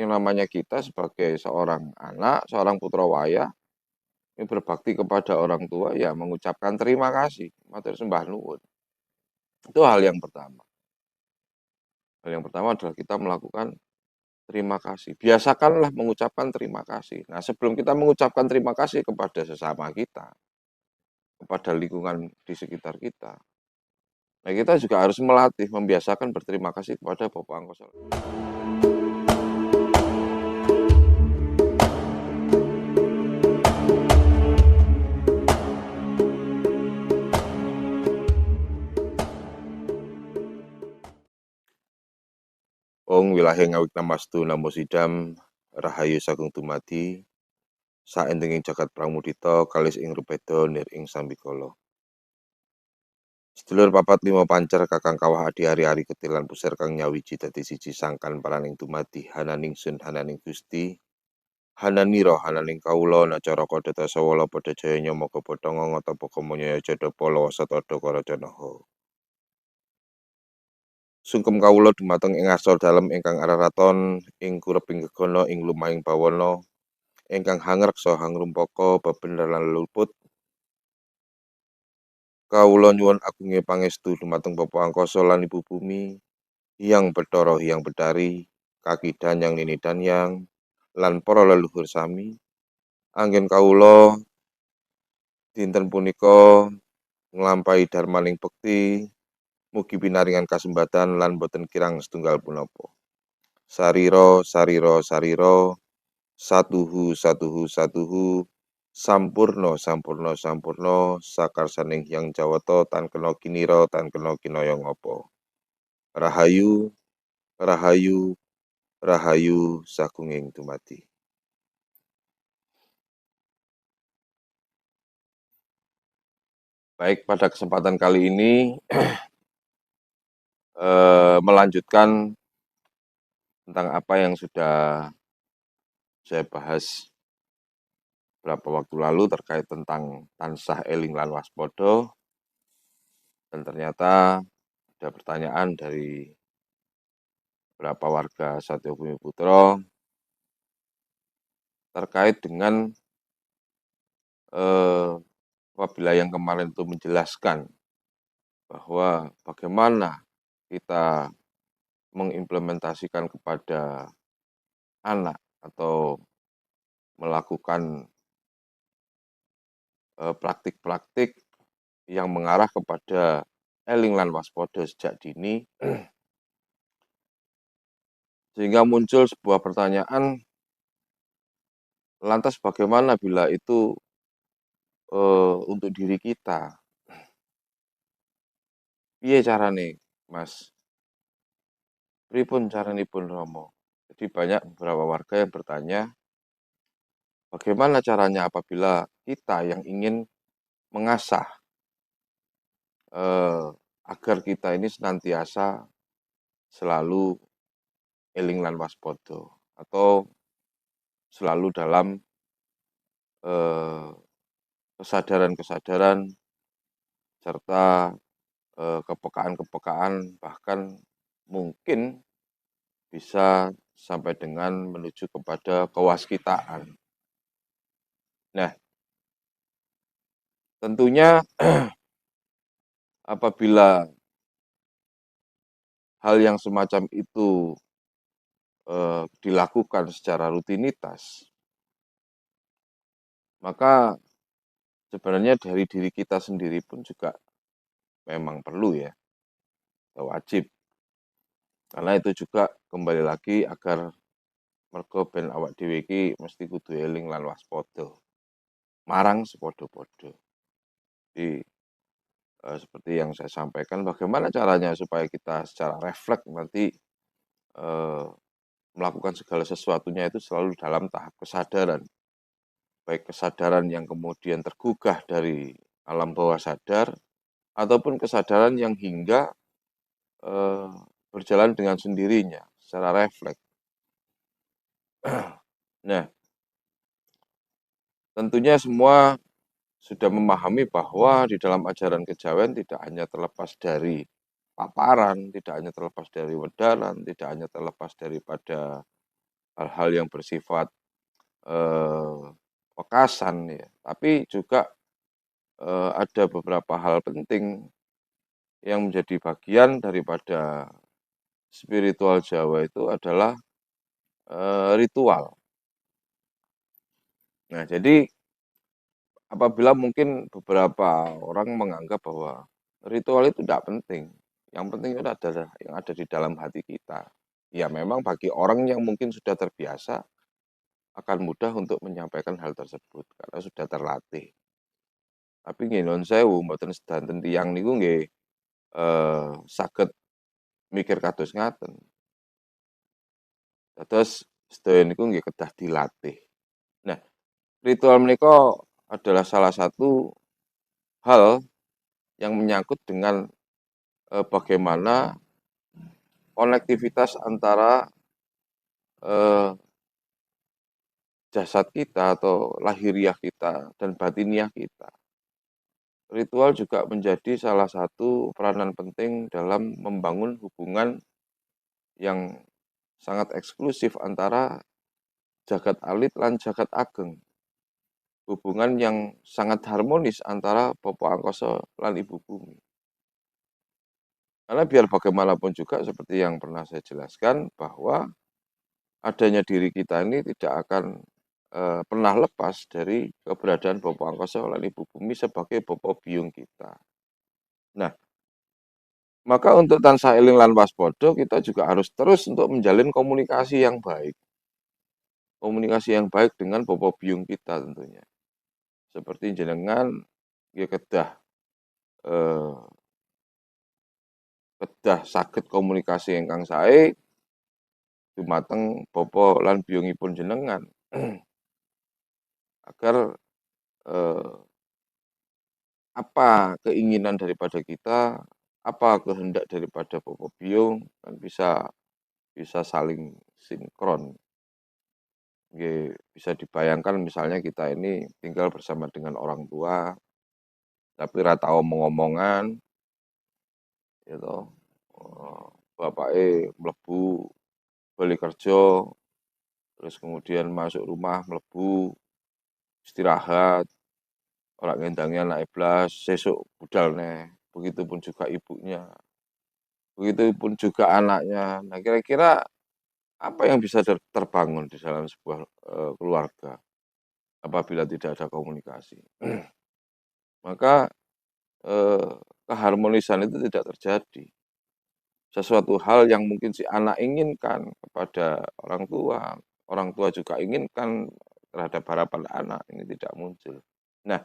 yang namanya kita sebagai seorang anak, seorang putra wayah, ini berbakti kepada orang tua, ya mengucapkan terima kasih, matur sembah nuwun. Itu hal yang pertama. Hal yang pertama adalah kita melakukan terima kasih. Biasakanlah mengucapkan terima kasih. Nah, sebelum kita mengucapkan terima kasih kepada sesama kita, kepada lingkungan di sekitar kita, nah kita juga harus melatih, membiasakan berterima kasih kepada Bapak Angkasa. Ong wilahe ngawit namastu namo sidam, rahayu sagung dumadi, saentenging jagat pramudita, kalis ing rupeda nir ing sambikala. Sedulur papat lima pancer kakang kawah adi hari-hari ketilan pusir kang nyawiji dadi siji sangkan paraning dumadi hananing sun hananing Gusti, hananira hananing kawula nacara kadata sawala padha jaya nyamaka padha ngata pokomonya jada pala wasata karajanaha. Sungkem kawula dumateng ing asor dalem ingkang araraton ing kureping gegana ing lumahing bawana ingkang hangreksa hangrumpaka bebener lan luput. Kawula nyuwun agunge pangestu dumateng Bapak Angkasa lan Ibu Bumi, Hyang Bathara Hyang Betari, Kaki Danyang Nini Danyang, lan para leluhur sami, anggen kawula dinten punika nglampahi darmaning bekti, mugi pinaringan kasembatan lan boten kirang setunggal punapa. Sarira sarira sarira, satuhu satuhu satuhu, sampurna sampurna sampurna, sakarsaning Hyang Jawata tan kena kinira tan kena kinaya ngapa. Rahayu rahayu rahayu sagunging dumadi. Baik, pada kesempatan kali ini melanjutkan tentang apa yang sudah saya bahas beberapa waktu lalu terkait tentang tansah eling lan waspada, dan ternyata ada pertanyaan dari beberapa warga Satya Bumi Putra terkait dengan apabila yang kemarin itu menjelaskan bahwa bagaimana kita mengimplementasikan kepada anak atau melakukan praktik-praktik yang mengarah kepada eling lan waspada sejak dini, sehingga muncul sebuah pertanyaan, lantas bagaimana bila itu untuk diri kita? Piye carane, Mas? Pripun caranipun Romo? Jadi banyak beberapa warga yang bertanya, bagaimana caranya apabila kita yang ingin mengasah agar kita ini senantiasa selalu eling lan waspada atau selalu dalam kesadaran-kesadaran serta kepekaan-kepekaan, bahkan mungkin bisa sampai dengan menuju kepada kewaskitaan. Nah, tentunya apabila hal yang semacam itu dilakukan secara rutinitas, maka sebenarnya dari diri kita sendiri pun juga memang perlu ya, wajib. Karena itu juga kembali lagi agar mergo ben awak dhewe iki mesti kudu eling lan waspada marang sepadha-padha. Jadi seperti yang saya sampaikan, bagaimana caranya supaya kita secara refleks nanti melakukan segala sesuatunya itu selalu dalam tahap kesadaran. Baik kesadaran yang kemudian tergugah dari alam bawah sadar, ataupun kesadaran yang hingga berjalan dengan sendirinya secara refleks. Nah, tentunya semua sudah memahami bahwa di dalam ajaran kejawen tidak hanya terlepas dari paparan, tidak hanya terlepas dari wedalan, tidak hanya terlepas daripada hal-hal yang bersifat pekasan ya, tapi juga ada beberapa hal penting yang menjadi bagian daripada spiritual Jawa itu adalah ritual. Nah, jadi apabila mungkin beberapa orang menganggap bahwa ritual itu tidak penting, yang penting itu adalah yang ada di dalam hati kita. Ya memang bagi orang yang mungkin sudah terbiasa akan mudah untuk menyampaikan hal tersebut karena sudah terlatih. Tapi nggih nuwun sewu mboten sedanten tiyang niku nggih saged mikir kados ngaten. Dados sedaya niku nggih kedah dilatih. Nah, ritual menika adalah salah satu hal yang menyangkut dengan bagaimana konektivitas antara eh, jasad kita atau lahiriah kita dan batiniah kita. Ritual juga menjadi salah satu peranan penting dalam membangun hubungan yang sangat eksklusif antara jagat alit lan jagat ageng. Hubungan yang sangat harmonis antara Bapak Angkasa lan Ibu Bumi. Karena biar bagaimanapun juga seperti yang pernah saya jelaskan bahwa adanya diri kita ini tidak akan pernah lepas dari keberadaan Bapak Angkasa lan Ibu Bumi sebagai Bapak biung kita. Nah, maka untuk tansah eling lan waspada kita juga harus terus untuk menjalin komunikasi yang baik. Komunikasi yang baik dengan Bapak biung kita tentunya. Seperti jenengan ya eh, kedah saged komunikasi ingkang sae dumateng bapa lan biyungipun jenengan agar eh, apa keinginan daripada kita, apa kehendak daripada bapa biyung kan bisa saling sinkron. Nggih, bisa dibayangkan misalnya kita ini tinggal bersama dengan orang tua, tapi ra tau omong-omongan, gitu. Bapake mlebu balik kerja, terus kemudian masuk rumah mlebu istirahat, ora ngendangi anake blas, sesuk budal neh. Begitupun juga ibunya, begitupun juga anaknya. Nah, kira-kira apa yang bisa terbangun di dalam sebuah keluarga apabila tidak ada komunikasi? Maka keharmonisan itu tidak terjadi. Sesuatu hal yang mungkin si anak inginkan kepada orang tua juga inginkan terhadap harapan anak, ini tidak muncul. Nah,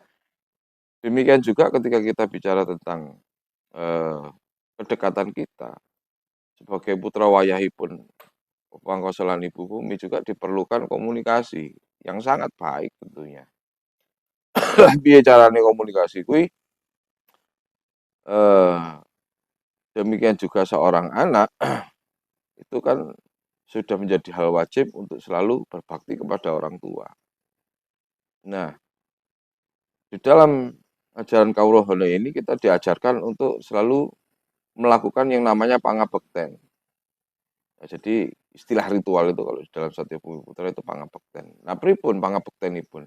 demikian juga ketika kita bicara tentang kedekatan kita sebagai putra wayahipun Pangkoso lan Ibu Bumi juga diperlukan komunikasi yang sangat baik tentunya. Piye carane komunikasi kuwi eh, demikian juga seorang anak itu kan sudah menjadi hal wajib untuk selalu berbakti kepada orang tua. Nah, di dalam ajaran Kaurohono ini kita diajarkan untuk selalu melakukan yang namanya pangabekten. Nah, jadi istilah ritual itu kalau dalam Satya Bumi Putra itu pangabekten. Nah, pripun pangabektenipun?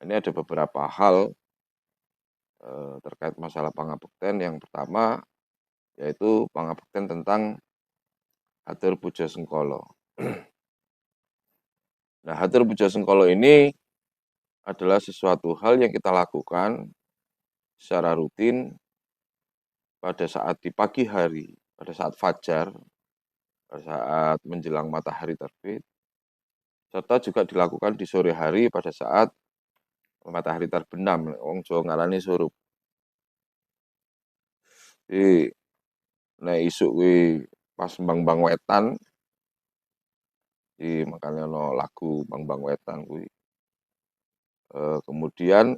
Ini ada beberapa hal terkait masalah pangabekten. Yang pertama yaitu pangabekten tentang Hatur Puja Sengkolo. Nah, Hatur Puja Sengkolo ini adalah sesuatu hal yang kita lakukan secara rutin pada saat di pagi hari, pada saat fajar, pada saat menjelang matahari terbit, serta juga dilakukan di sore hari pada saat matahari terbenam. Wong Jawa ngarani surup. Jadi nek isuk kuwi pas Bang Wetan, di makanya no lagu Bang Wetan kuwi. Kemudian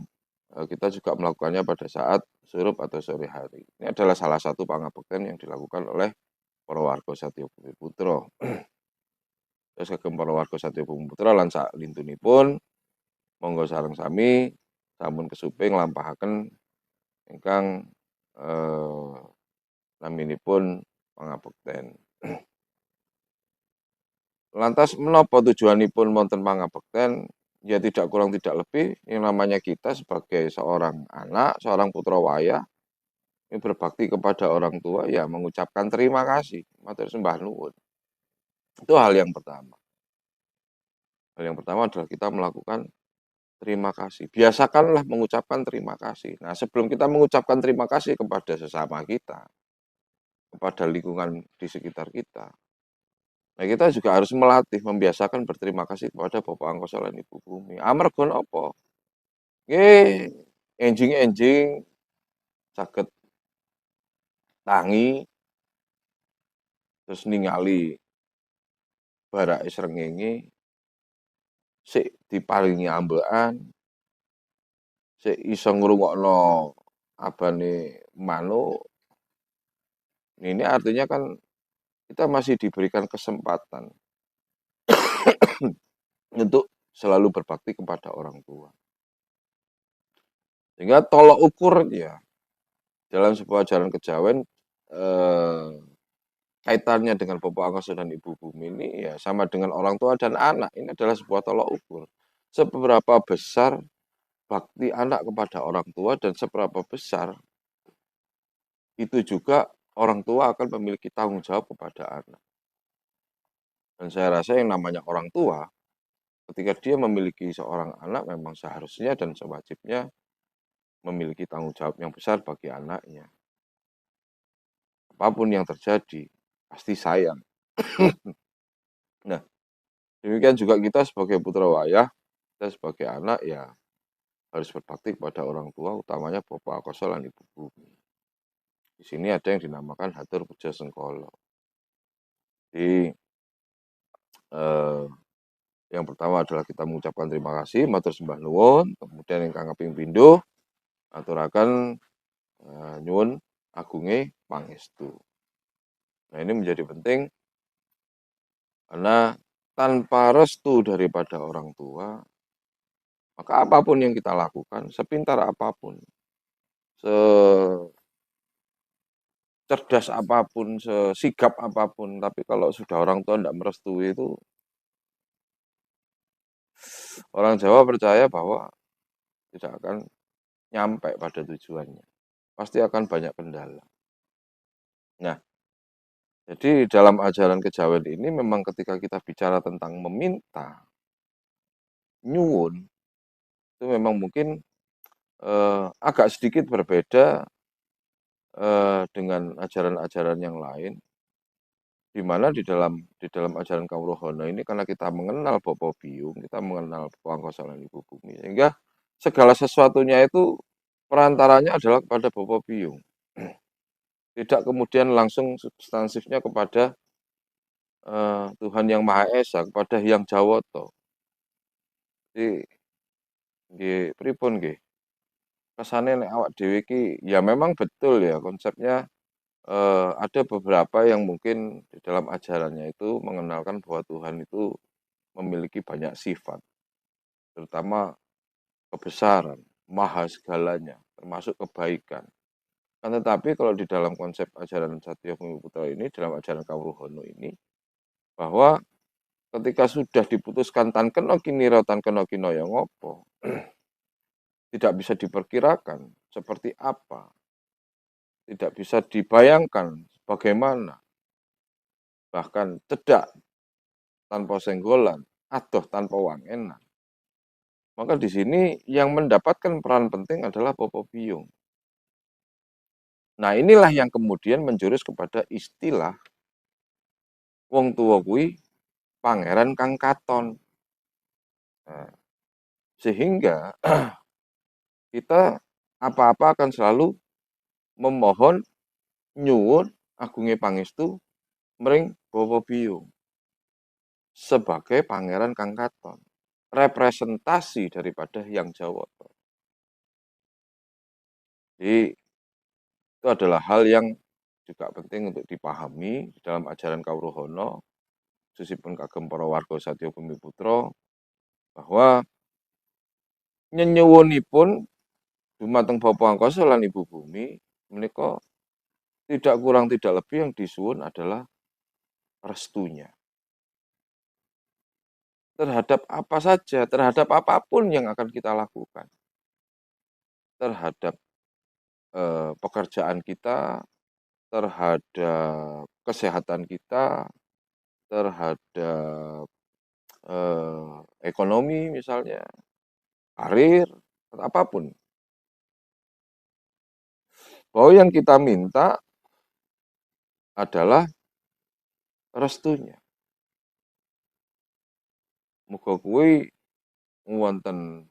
kita juga melakukannya pada saat surup atau sore hari. Ini adalah salah satu pangabekten yang dilakukan oleh para warga Satya Bumi Putra. Terus kagem para warga Satya Bumi Putra lan salintunipun monggo sareng sami sampun kesuping lampahaken ingkang naminipun pangabekten. Lantas menapa tujuanipun wonten pangabekten? Ya tidak kurang tidak lebih yang namanya kita sebagai seorang anak, seorang putra wayah ini berbakti kepada orang tua ya mengucapkan terima kasih, matur sembah nuwun. Itu hal yang pertama. Hal yang pertama adalah kita melakukan terima kasih. Biasakanlah mengucapkan terima kasih. Nah, sebelum kita mengucapkan terima kasih kepada sesama kita, kepada lingkungan di sekitar kita, nah kita juga harus melatih, membiasakan berterima kasih kepada Bapak Angkasa lan Ibu Bumi. Amarga napa? Nggih, enjing-enjing saged tangi terus ningali barake srengenge sik diparingi ambekan, sik iso ngrungokno abane manuk. Ini artinya kan kita masih diberikan kesempatan untuk selalu berbakti kepada orang tua. Sehingga tolok ukur ya dalam sebuah ajaran kejawen eh, kaitannya dengan Bapak Angkasa dan Ibu Bumi ini ya sama dengan orang tua dan anak. Ini adalah sebuah tolok ukur. Seberapa besar bakti anak kepada orang tua dan seberapa besar itu juga orang tua akan memiliki tanggung jawab kepada anak. Dan saya rasa yang namanya orang tua ketika dia memiliki seorang anak memang seharusnya dan sewajibnya memiliki tanggung jawab yang besar bagi anaknya. Apapun yang terjadi, pasti sayang. Nah, demikian juga kita sebagai putra wayah, kita sebagai anak ya harus berbakti kepada orang tua, utamanya Bapak Angkasa lan Ibu Bumi. Di sini ada yang dinamakan Hatur Puja Sengkolo. Jadi eh, yang pertama adalah kita mengucapkan terima kasih, matur sembah nuwun, kemudian yang kaping pindho aturaken nyuwun agunge pangestu. Nah, ini menjadi penting karena tanpa restu daripada orang tua, maka apapun yang kita lakukan, sepintar apapun, secerdas apapun, sesigap apapun, tapi kalau sudah orang tua tidak merestui itu, orang Jawa percaya bahwa tidak akan nyampe pada tujuannya. Pasti akan banyak kendala. Nah, jadi dalam ajaran kejawen ini memang ketika kita bicara tentang meminta, nyuwun, itu memang mungkin agak sedikit berbeda dengan ajaran-ajaran yang lain, di mana di dalam ajaran Kauruhono ini karena kita mengenal Bopo Biyung, kita mengenal Angkasa lan Ibu Bumi, sehingga segala sesuatunya itu perantaranya adalah kepada Bopo Biyung. Tidak kemudian langsung substansifnya kepada Tuhan Yang Maha Esa, kepada Hyang Jawoto. Jadi nggih pripun nggih? Kesane nek awak dhewe iki ya memang betul ya konsepnya ada beberapa yang mungkin di dalam ajarannya itu mengenalkan bahwa Tuhan itu memiliki banyak sifat, terutama kebesaran, maha segalanya, termasuk kebaikan. Kan tetapi kalau di dalam konsep ajaran Satya Bumiputra ini, dalam ajaran Kauruhono ini, bahwa ketika sudah diputuskan tan kena kiniro tan kena kino yang ngopo, tidak bisa diperkirakan seperti apa, tidak bisa dibayangkan bagaimana, bahkan cedak tanpa senggolan, adoh tanpa wangenan. Maka di sini yang mendapatkan peran penting adalah Bopo Biyung. Nah, inilah yang kemudian menjurus kepada istilah wong tua kuwi pangeran kang katon. Nah, sehingga kita apa-apa akan selalu memohon nyuwun agunge pangestu mring Bopo Biyung sebagai pangeran kang katon, representasi daripada Hyang Jawoto. Jadi itu adalah hal yang juga penting untuk dipahami di dalam ajaran Kauruhono, khususipun kagem para warga Satya Bumiputra, bahwa nyenyuwunipun dumateng Bapa Angkasa lan Ibu Bumi menika tidak kurang tidak lebih yang disuwun adalah restunya. terhadap apa saja, terhadap apapun yang akan kita lakukan, terhadap pekerjaan kita, terhadap kesehatan kita, terhadap ekonomi misalnya, karir, apapun. Bahwa yang kita minta adalah restunya. Muga kuwi wonten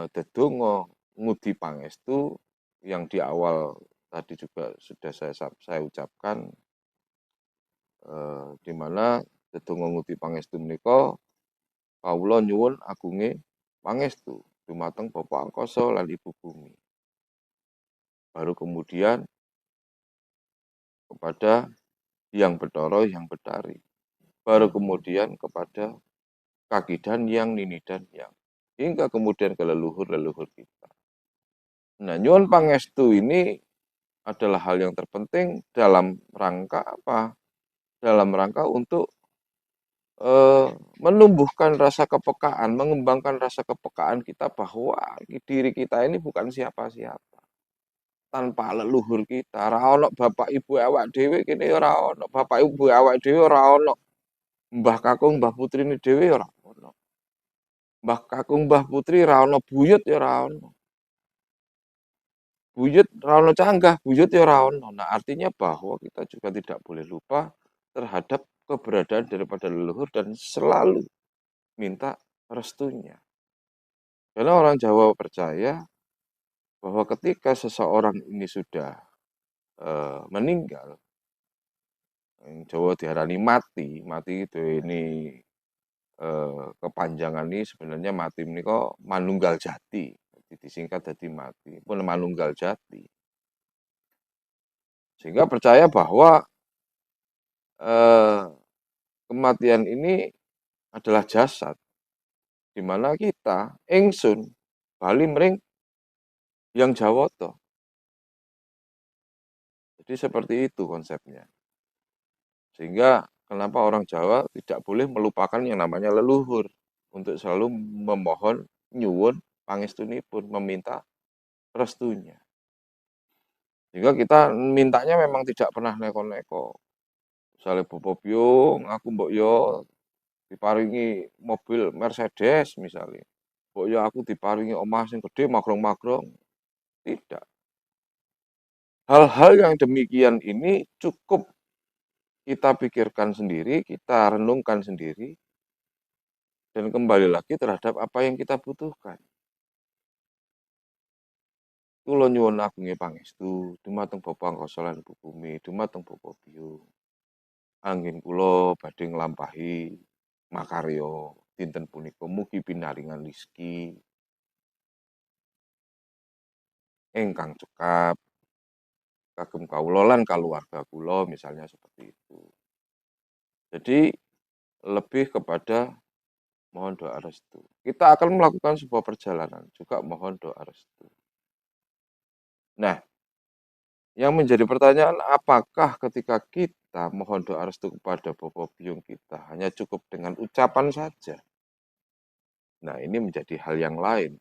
dedonga ngudi pangestu yang di awal tadi juga sudah saya ucapkan, di mana dedonga ngudi pangestu menika kawula nyuwun agunge pangestu dumateng Bapa Angkasa lan Ibu Bumi. Baru kemudian kepada Hyang Bathara Hyang Betari. Baru kemudian kepada Kaki dan Yang, Nini dan Yang. Hingga kemudian ke leluhur-leluhur kita. Nah, nyuwun pangestu ini adalah hal yang terpenting dalam rangka apa? Dalam rangka untuk menumbuhkan rasa kepekaan, mengembangkan rasa kepekaan kita bahwa diri kita ini bukan siapa-siapa. Tanpa leluhur kita, ora ono bapak ibu awak dhewe kene ora ono, bapak ibu awak dhewe ora ono, mbah kakung mbah putrine dhewe ora ono. Mbah kakung mbah putri ora ono buyut ya ora ono. Buyut ora ono canggah, buyut ya ora ono. Nah, artinya bahwa kita juga tidak boleh lupa terhadap keberadaan daripada leluhur dan selalu minta restunya. Karena orang Jawa percaya bahwa ketika seseorang ini sudah meninggal, yang Jawa diarani mati, mati itu ini kepanjangan ini sebenarnya mati ini kok manunggal jati, disingkat jadi mati, pun manunggal jati. Sehingga percaya bahwa kematian ini adalah jasad, di mana kita, ingsun, bali mring yang Jawoto. Jadi seperti itu konsepnya. Sehingga kenapa orang Jawa tidak boleh melupakan yang namanya leluhur untuk selalu memohon nyuwun pangestunipun, meminta restunya. Sehingga kita mintanya memang tidak pernah neko-neko. Misalnya Bopo Byung, aku mbok yo diparingi mobil Mercedes misalnya. Mbok yo aku diparingi omah sing gede magrong-magrong. Tidak. Hal-hal yang demikian ini cukup kita pikirkan sendiri, kita renungkan sendiri, dan kembali lagi terhadap apa yang kita butuhkan. Kula nyuwun agunge pangestu dumateng Bapa Angkasa lan Ibu Bumi, dumateng Bapa Byung. Anggen kula badhe nglampahi makarya dinten punika mugi pinaringan rezeki ingkang cekap kagem kawula lan kaluwarga kula misalnya seperti itu. Jadi lebih kepada mohon doa restu. Kita akan melakukan sebuah perjalanan juga mohon doa restu. Nah, yang menjadi pertanyaan, apakah ketika kita mohon doa restu kepada Bapa Byung kita hanya cukup dengan ucapan saja? Nah, ini menjadi hal yang lain.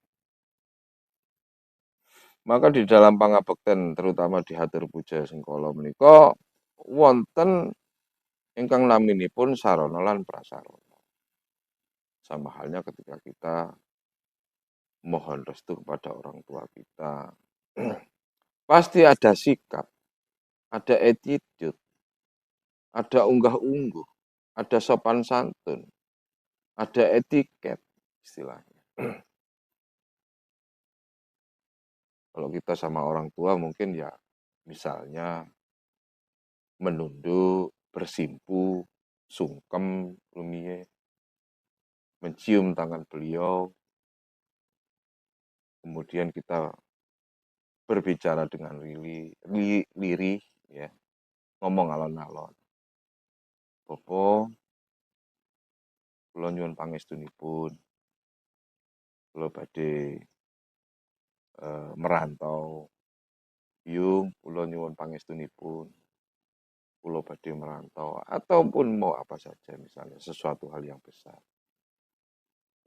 Maka di dalam pangabekten terutama di Hatur Puja Sengkala menika wonten ingkang naminipun sarana lan prasarana. Sama halnya ketika kita mohon restu kepada orang tua kita. Pasti ada sikap, ada attitude, ada unggah-ungguh, ada sopan santun, ada etiket istilahnya. Kalau kita sama orang tua mungkin ya misalnya menunduk, bersimpu, sungkem, rumiye, mencium tangan beliau, kemudian kita berbicara dengan lirih, ya, ngomong alon-alon. Bopo, kula nyuwun pangestunipun, kula badhe merantau. Yung, kula nyuwun pangestunipun, kula badhe merantau ataupun mau apa saja misalnya sesuatu hal yang besar.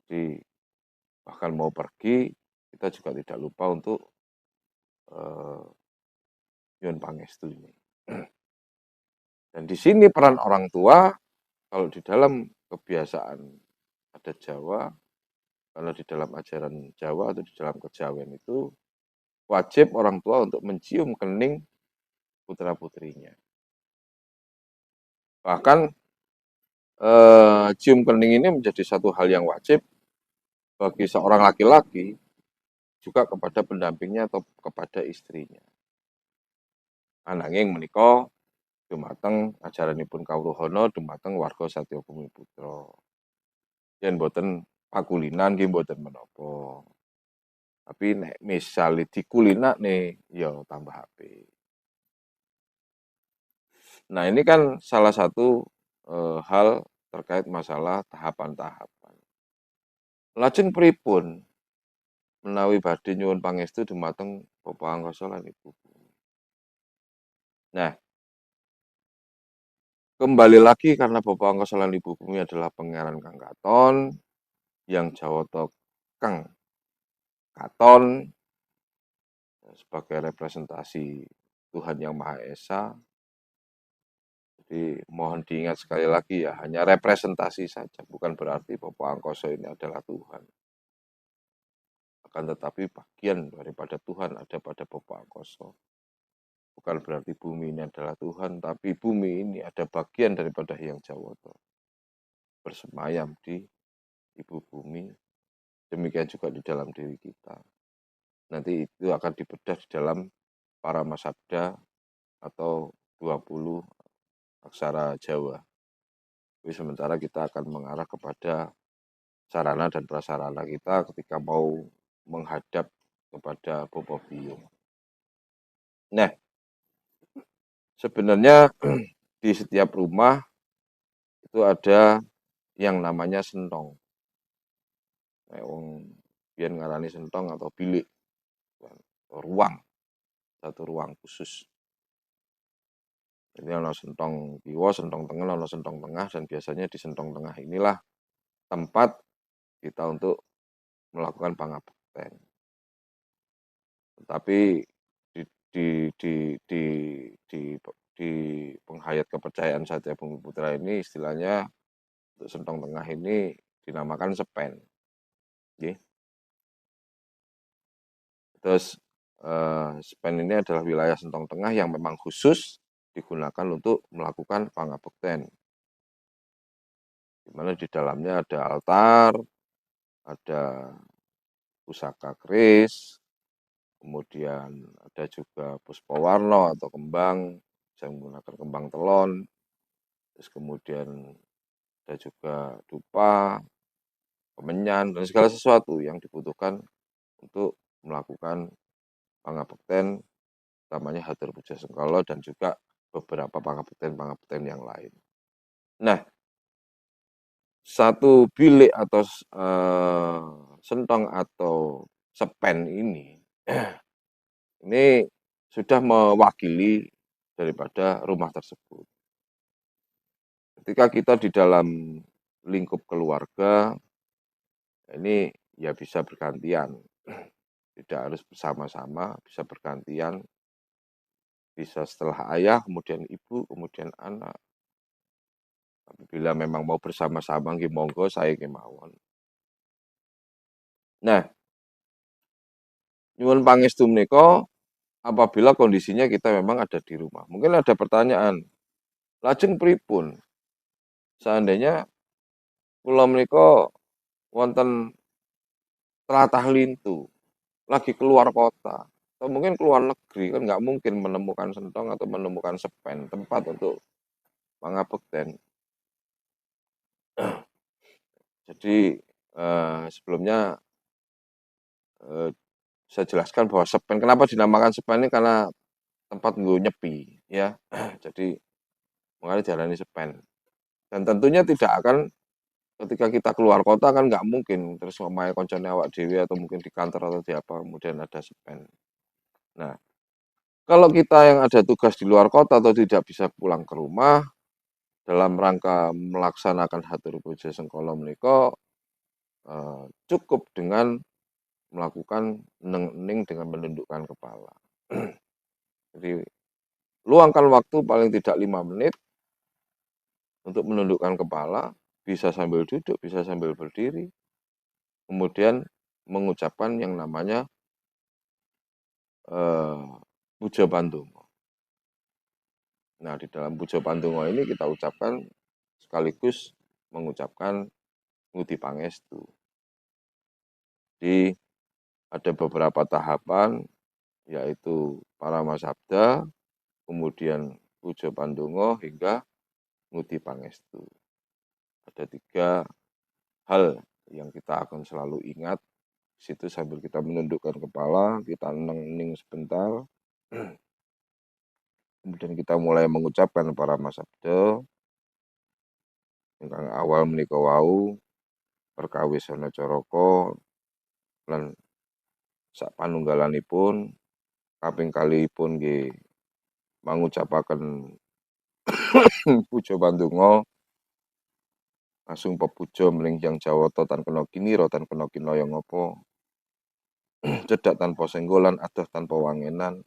Jadi bahkan mau pergi, kita juga tidak lupa untuk nyuwun pangestu ini. Dan di sini peran orang tua, kalau di dalam kebiasaan adat Jawa, kalau di dalam ajaran Jawa atau di dalam kejawen itu, wajib orang tua untuk mencium kening putra-putrinya. Bahkan cium kening ini menjadi satu hal yang wajib bagi seorang laki-laki juga kepada pendampingnya atau kepada istrinya. Ananging menika dumateng ajaranipun kawruhana dumateng warga Satya Bumiputra. Yen boten pakulinan nggih boten menapa. Tapi nek misale dikulinakne ya tambah apik. Nah, ini kan salah satu hal terkait masalah tahapan-tahapan. Lajeng pripun menawi badhe nyuwun pangestu dumateng Bapak Angkasa lan Ibu Bumi. Nah, kembali lagi karena Bapak Angkasa lan Ibu Bumi adalah pangeran kang katon, yang Jawata kang katon sebagai representasi Tuhan Yang Maha Esa. Jadi mohon diingat sekali lagi ya, hanya representasi saja, bukan berarti Bapak Angkasa ini adalah Tuhan. Akan tetapi bagian daripada Tuhan ada pada Bapak Angkasa. Bukan berarti bumi ini adalah Tuhan, tapi bumi ini ada bagian daripada Hyang Jawata. Bersemayam di Ibu Bumi, demikian juga di dalam diri kita. Nanti itu akan dibedah di dalam para masabda atau 20 aksara Jawa. Jadi sementara kita akan mengarah kepada sarana dan prasarana kita ketika mau menghadap kepada Bopo Biyung. Nah, sebenarnya di setiap rumah itu ada yang namanya sentong. Wong biyen ngarani sentong atau bilik, ruang, satu ruang khusus. Jadi ada sentong kiwa, sentong tengah, ada sentong tengah, dan biasanya di sentong tengah inilah tempat kita untuk melakukan pangabekten. Tetapi di di di di di, di penghayat kepercayaan Satya Bumiputra ini istilahnya untuk sentong tengah ini dinamakan sepen. Okay. Terus sepen ini adalah wilayah sentong tengah yang memang khusus digunakan untuk melakukan pangabekten. Di mana di dalamnya ada altar, ada pusaka keris, kemudian ada juga puspawarna atau kembang, bisa menggunakan kembang telon, terus kemudian ada juga dupa, kemenyan, dan segala sesuatu yang dibutuhkan untuk melakukan pangabekten, namanya Hatur Puja Sengkala dan juga beberapa pangabekten yang lain. Nah, satu bilik atau sentong atau sepen ini sudah mewakili daripada rumah tersebut. Ketika kita di dalam lingkup keluarga, ini ya bisa bergantian. Tidak harus bersama-sama, bisa bergantian. Bisa setelah ayah, kemudian ibu, kemudian anak. Apabila memang mau bersama-sama, nggih monggo saya kemawon. Nah, nyuwun pangestu menika apabila kondisinya kita memang ada di rumah. Mungkin ada pertanyaan, lajeng pripun? Seandainya kula menika wonten tlatah lintu, lagi keluar kota, atau mungkin keluar negeri, kan nggak mungkin menemukan sentong atau menemukan sepen, tempat untuk pangabekten. Jadi sebelumnya saya jelaskan bahwa sepen, kenapa dinamakan sepen ini karena tempat nggo nyepi ya. Jadi makanya diarani sepen. Dan tentunya tidak akan ketika kita keluar kota kan nggak mungkin terus omahe koncone awak dhewe atau mungkin di kantor atau di apa kemudian ada sepen. Nah, kalau kita yang ada tugas di luar kota atau tidak bisa pulang ke rumah dalam rangka melaksanakan Hatur Puja Sengkala menika cukup dengan melakukan hening dengan menundukkan kepala. Jadi luangkan waktu paling tidak 5 menit untuk menundukkan kepala, bisa sambil duduk, bisa sambil berdiri, kemudian mengucapkan yang namanya puja bandungo. Nah, di dalam puja bandungo ini kita ucapkan sekaligus mengucapkan ngudi pangestu. Jadi ada beberapa tahapan, yaitu Paramasabda, kemudian puja bandungo hingga ngudi pangestu. Ada 3 hal yang kita akan selalu ingat. Di situ sambil kita menundukkan kepala, kita hening sebentar. Kemudian kita mulai mengucapkan Paramasabda. Ingkang awal menika wau perkawisana caraka lan sapanunggalanipun kaping kalihipun nggih mangucapaken puja bandunga langsung pepuja mring Hyang Jawata tan kena kinira tan kena kinaya ngapa cedhak tanpa senggolan adoh tanpa wangenan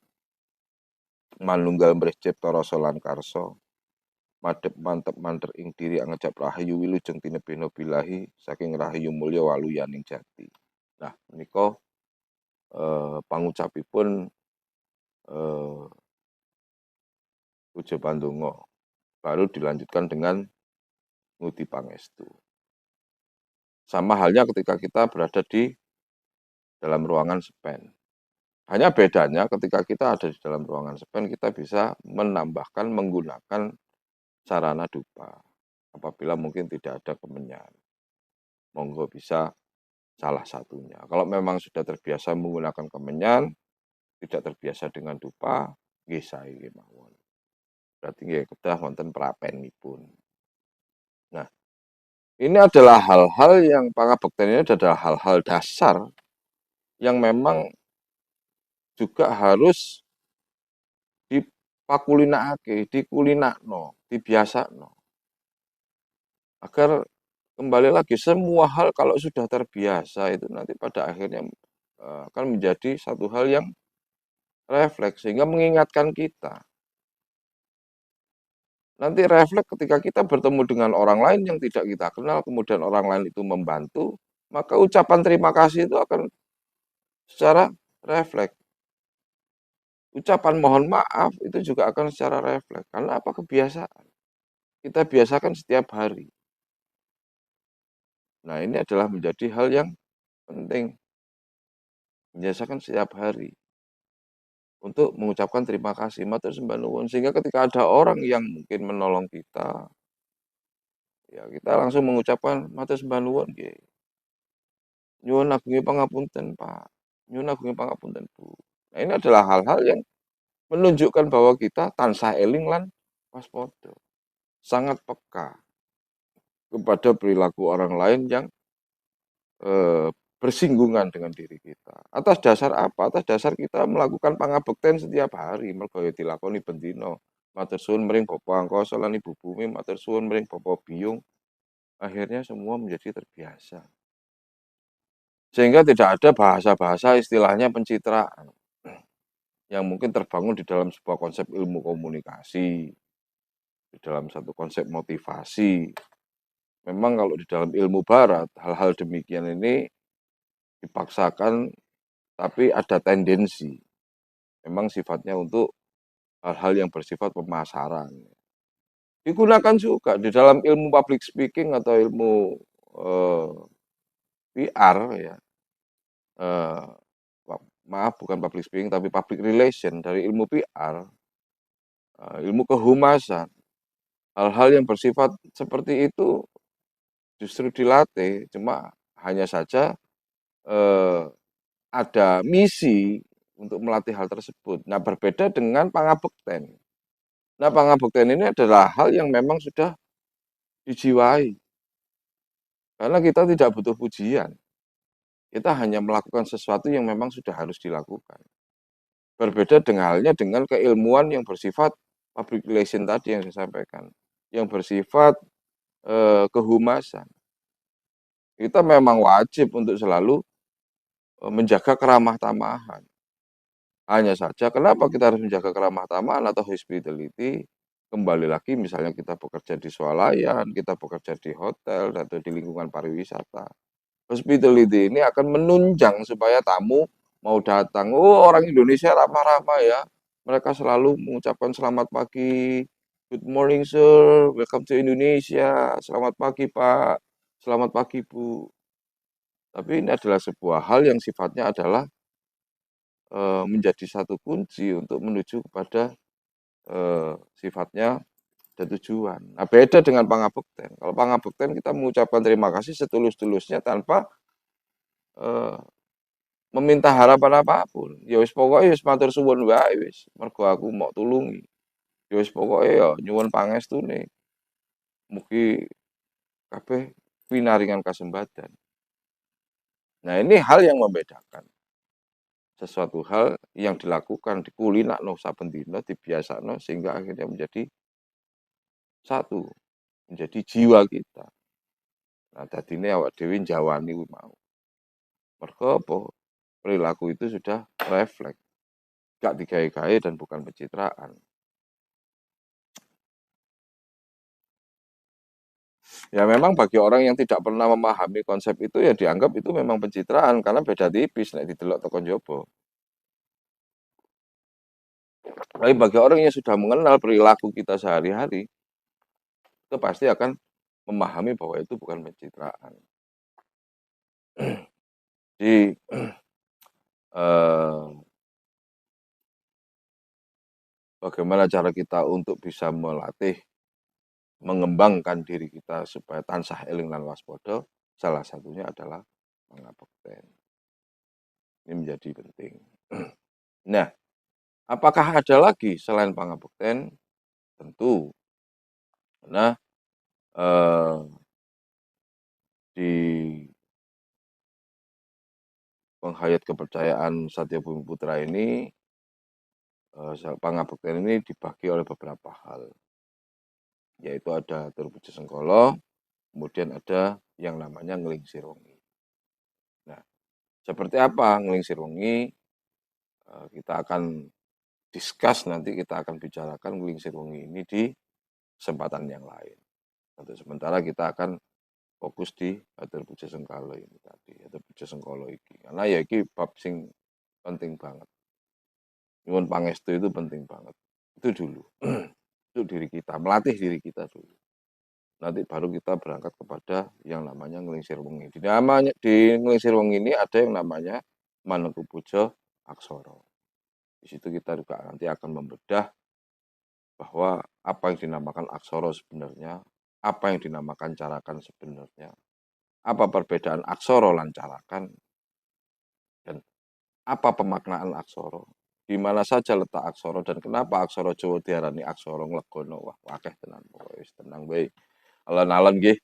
manunggal mrih cipta rasa lan karsa madhep mantep manter ing diri angecap rahayu wilujeng tinebena bilahi saking rahayu mulya waluyaning jati. Nah menika pangucapipun puja bandunga baru dilanjutkan dengan ngudi pangestu. Sama halnya ketika kita berada di dalam ruangan sepen. Hanya bedanya ketika kita ada di dalam ruangan sepen kita bisa menambahkan menggunakan sarana dupa. Apabila mungkin tidak ada kemenyan. Monggo bisa salah satunya. Kalau memang sudah terbiasa menggunakan kemenyan, tidak terbiasa dengan dupa, nggih sae mawon. Berarti nggih kedah wonten prapenipun. Nah, ini adalah hal-hal yang pangabekten ini adalah hal-hal dasar yang memang juga harus dipakulinakake, dikulinakno, dibiasakno. Agar kembali lagi semua hal kalau sudah terbiasa itu nanti pada akhirnya akan menjadi satu hal yang refleks sehingga mengingatkan kita. Nanti refleks ketika kita bertemu dengan orang lain yang tidak kita kenal, kemudian orang lain itu membantu, maka ucapan terima kasih itu akan secara refleks. Ucapan mohon maaf itu juga akan secara refleks. Karena apa? Kebiasaan. Kita biasakan setiap hari. Nah, ini adalah menjadi hal yang penting. Biasakan setiap hari untuk mengucapkan terima kasih matur sembah nuwun sehingga ketika ada orang yang mungkin menolong kita ya kita langsung mengucapkan matur sembah nuwun nggih. Nyuwun agunge pangapunten, Pak. Nyuwun agunge pangapunten, Bu. Nah, ini adalah hal-hal yang menunjukkan bahwa kita tansah eling lan waspada. Sangat peka kepada perilaku orang lain yang bersinggungan dengan diri kita. Atas dasar apa? Atas dasar kita melakukan pangabekten setiap hari, mergo ya dilakoni ben dina. Matur suwun mring Bapak Angkasa lan Ibu Bumi, matur suwun mring Bapak Biyung. Akhirnya semua menjadi terbiasa. Sehingga tidak ada bahasa-bahasa istilahnya pencitraan yang mungkin terbangun di dalam sebuah konsep ilmu komunikasi, di dalam satu konsep motivasi. Memang kalau di dalam ilmu barat, hal-hal demikian ini dipaksakan tapi ada tendensi. Memang sifatnya untuk hal-hal yang bersifat pemasaran. Digunakan juga di dalam ilmu public speaking atau ilmu PR ya. Eh, maaf bukan public speaking tapi public relation dari ilmu PR, ilmu kehumasan. Hal-hal yang bersifat seperti itu justru dilatih, cuma hanya saja ada misi untuk melatih hal tersebut. Nah, berbeda dengan pangabekten. Nah, pangabekten ini adalah hal yang memang sudah dijiwai. Karena kita tidak butuh pujian. Kita hanya melakukan sesuatu yang memang sudah harus dilakukan. Berbeda dengan halnya dengan keilmuan yang bersifat public relation tadi yang saya sampaikan. Yang bersifat kehumasan. kita memang wajib untuk selalu menjaga keramah tamahan. Hanya saja kenapa kita harus menjaga keramah tamahan atau hospitality? Kembali lagi misalnya kita bekerja di swalayan, kita bekerja di hotel atau di lingkungan pariwisata. Hospitality ini akan menunjang supaya tamu mau datang. Oh, orang Indonesia ramah-ramah ya. Mereka selalu mengucapkan selamat pagi, good morning sir, welcome to Indonesia, selamat pagi Pak, selamat pagi Bu. Tapi ini adalah sebuah hal yang sifatnya adalah menjadi satu kunci untuk menuju kepada sifatnya dan tujuan. Nah, beda dengan pangabekten. Kalau pangabekten kita mengucapkan terima kasih setulus-tulusnya tanpa meminta harapan apapun. Ya wis pokoke wis matur suwun wae wis. Mergo aku mau tulungi. Ya wis pokoke ya nyuwun pangestune. Mugi kabeh pinaringan kasembatan. Nah, ini hal yang membedakan. Sesuatu hal yang dilakukan dikulinakno saben dina dibiasakno sehingga akhirnya menjadi satu, menjadi jiwa kita. Nah, dadine awak dhewe njawani kuwi mau. Mergo apa? Perilaku itu sudah refleks, gak digawe-gawe dan bukan pencitraan. Ya memang bagi orang yang tidak pernah memahami konsep itu ya dianggap itu memang pencitraan karena beda tipis nek didelok teko njaba. Tapi bagi orang yang sudah mengenal perilaku kita sehari-hari, itu pasti akan memahami bahwa itu bukan pencitraan. Jadi eh, bagaimana cara kita untuk bisa melatih, mengembangkan diri kita supaya tansah eling lan waspada, salah satunya adalah mengabekten. Ini menjadi penting. Nah, apakah ada lagi selain pangabekten? Tentu. Nah, di penghayat kepercayaan Satya Bumi Putra ini, pangabekten ini dibagi oleh beberapa hal, yaitu ada Atur Puja Sengkolo, kemudian ada yang namanya Nglingsir Wengi. Nah, seperti apa Nglingsir Wengi? Kita akan discuss nanti, kita akan bicarakan Nglingsir Wengi ini di kesempatan yang lain. Untuk sementara kita akan fokus di Atur Puja Sengkolo ini tadi, Atur Puja Sengkolo ini. Karena ya ini bab sing penting banget. Nyuwun pangestu itu penting banget. Itu dulu. Untuk diri kita, melatih diri kita dulu. Nanti baru kita berangkat kepada yang namanya Nglingsir Wengi. Di Nglingsir Wengi ini ada yang namanya Maneku Puja Aksara. Di situ kita juga nanti akan membedah bahwa apa yang dinamakan aksara sebenarnya, apa yang dinamakan carakan sebenarnya, apa perbedaan aksara lan carakan, dan apa pemaknaan aksara, di mana saja letak aksara dan kenapa aksara Jawa diarani aksara nglegono. Wah, akeh tenan pokoke wis tenang wae. Alon-alon nggih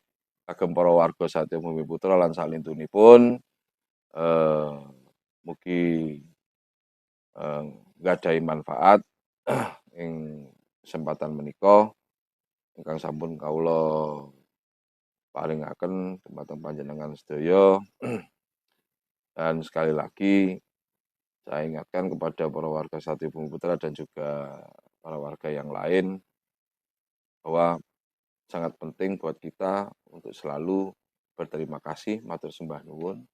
kagem para warga Satya Bumi Putra lan salintunipun eh mugi nggadahi manfaat ing kesempatan menika ingkang sampun kawula paringaken dumateng panjenengan sedaya. Dan sekali lagi saya ingatkan kepada para warga Satya Bumi Putra dan juga para warga yang lain bahwa sangat penting buat kita untuk selalu berterima kasih, matur sembah nuwun,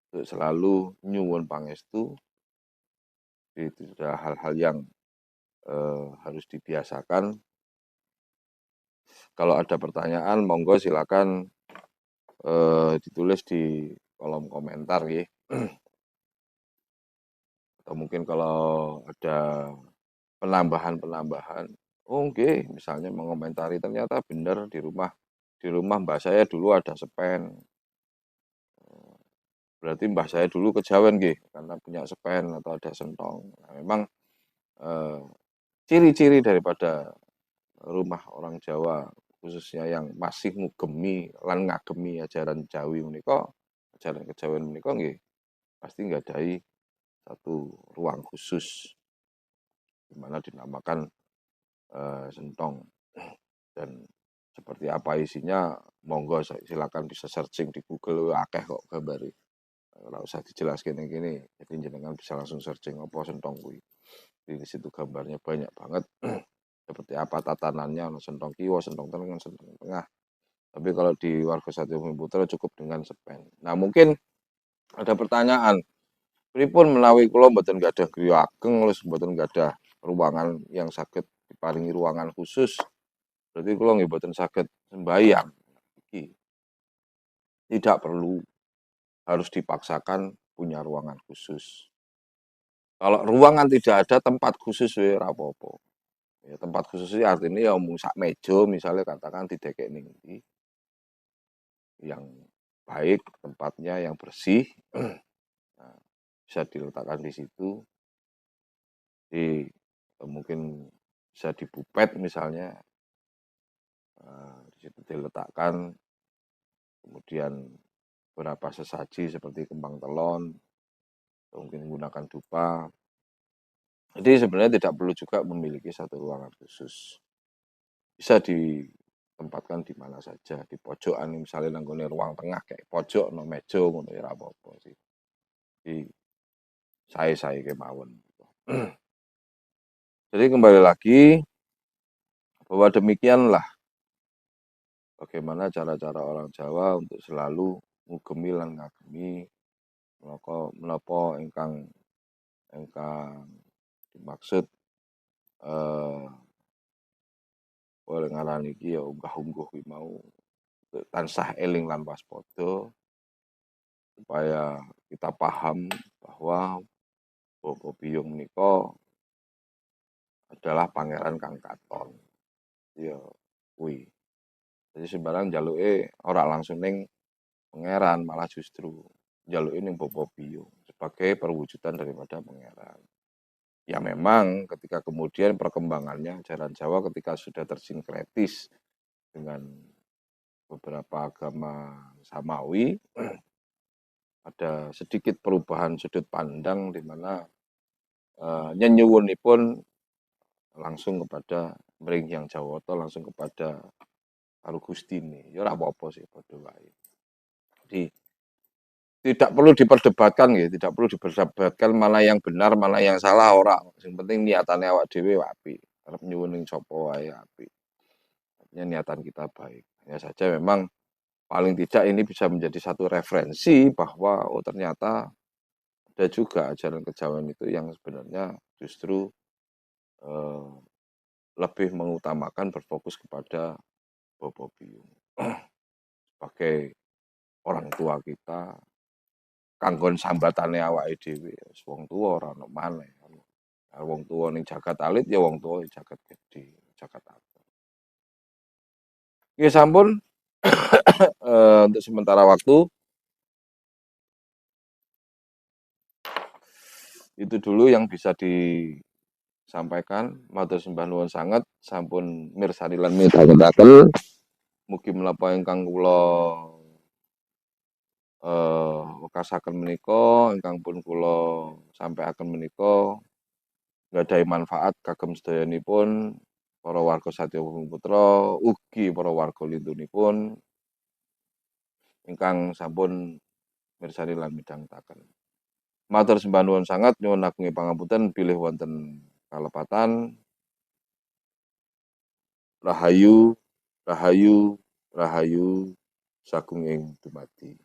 untuk selalu nyuwun pangestu. Itu sudah hal-hal yang harus dibiasakan. Kalau ada pertanyaan, monggo silakan ditulis di kolom komentar ya. Atau mungkin kalau ada penambahan-penambahan, oh oke, misalnya mengomentari ternyata benar di rumah mbah saya dulu ada sepen. Berarti mbah saya dulu kejawen nggih, karena punya sepen atau ada sentong. Nah, memang eh, ciri-ciri daripada rumah orang Jawa khususnya yang masih ngugemi lan ngagemi ajaran Jawi menika, ajaran kejawen menika nggih pasti nggadahi satu ruang khusus di mana dinamakan sentong dan Seperti apa isinya, monggo silakan bisa searching di Google, akeh kok gambare. Ora usah dijelaskan yang gini, jadi jenengan bisa langsung searching apa sentong kuwi. Di situ gambarnya banyak banget. Seperti apa tatanannya, ono sentong kiwa, sentong tengah, sentong tengah. Tapi kalau di Warga Satya Bumi Putra cukup dengan sepen. Nah mungkin ada pertanyaan, pripun menawi kula mboten gadah griya ageng, terus mboten gadah ruangan yang saged diparingi ruangan khusus, berarti kula nggih mboten saged sembahyang. Iki tidak perlu harus dipaksakan punya ruangan khusus. Kalau ruangan tidak ada, tempat khusus ya ora apa-apa. Ya, tempat khusus itu artinya ya mung sak meja misalnya katakan didekek ning ndi, yang baik, tempatnya yang bersih, nah, bisa diletakkan di situ, di mungkin bisa dibupet misalnya, di situ diletakkan, kemudian beberapa sesaji seperti kembang telon, atau mungkin menggunakan dupa. Jadi sebenarnya tidak perlu juga memiliki satu ruangan khusus. Bisa ditempatkan di mana saja, di pojokan misalnya nanggone ruang tengah kayak pojok no meja ngono ya ora apa-apa sih. Di sae-sae kemawon. Jadi kembali lagi bahwa demikianlah bagaimana cara-cara orang Jawa untuk selalu ngugemi lan ngagemi menapa ingkang ingkang dimaksud eh oleh ngaran iki ya unggah-ungguh kuwi mau tansah eling lan waspada supaya kita paham bahwa Bobo Biyung menika adalah pangeran kang katon. Ya kuwi. Jadi sembarang njaluke ora langsung ning pangeran, malah justru njaluke ning Bobo Biyung sebagai perwujudan daripada pangeran. Ya memang ketika kemudian perkembangannya ajaran Jawa ketika sudah tersinkretis dengan beberapa agama samawi, ada sedikit perubahan sudut pandang di mana nyenyuwunipun langsung kepada Mringhyang Jawata, langsung kepada karo Gustine. Ya ora apa-apa sih padha wae. Jadi tidak perlu diperdebatkan ya, tidak perlu diperdebatkan mana yang benar, mana yang salah ora. Yang penting niatane awak dhewe apik. Arep nyuwun ning sapa wae apik. Artinya niatan kita baik. Hanya saja memang paling tidak ini bisa menjadi satu referensi bahwa oh ternyata ada juga ajaran kejawen itu yang sebenarnya justru eh, lebih mengutamakan berfokus kepada Bobo Biyung sebagai orang tua kita, kanggon sambatane awake dhewe, wong tuwa ora ono maneh. Wong tuwa ning jagat alit ya wong tuwa ning jagat gedhe, jagat alit. Ya sampun untuk sementara waktu itu dulu yang bisa disampaikan. Matur sembah nuwun sanget sampun mirsani lan midhangetaken. Mugi menapa ingkang kula wekasaken menika, ingkang pun kula sampaiaken menika nggadahi manfaat kagem sedayanipun para warga Satya Bumi Putra, ugi para warga lintunipun ingkang sampun mirsani lan midhangetaken. Matur sembah nuwun sanget, nyuwun agungi pangapunten bilih wonten kalepatan. Rahayu, rahayu, rahayu sagung ing dumadi.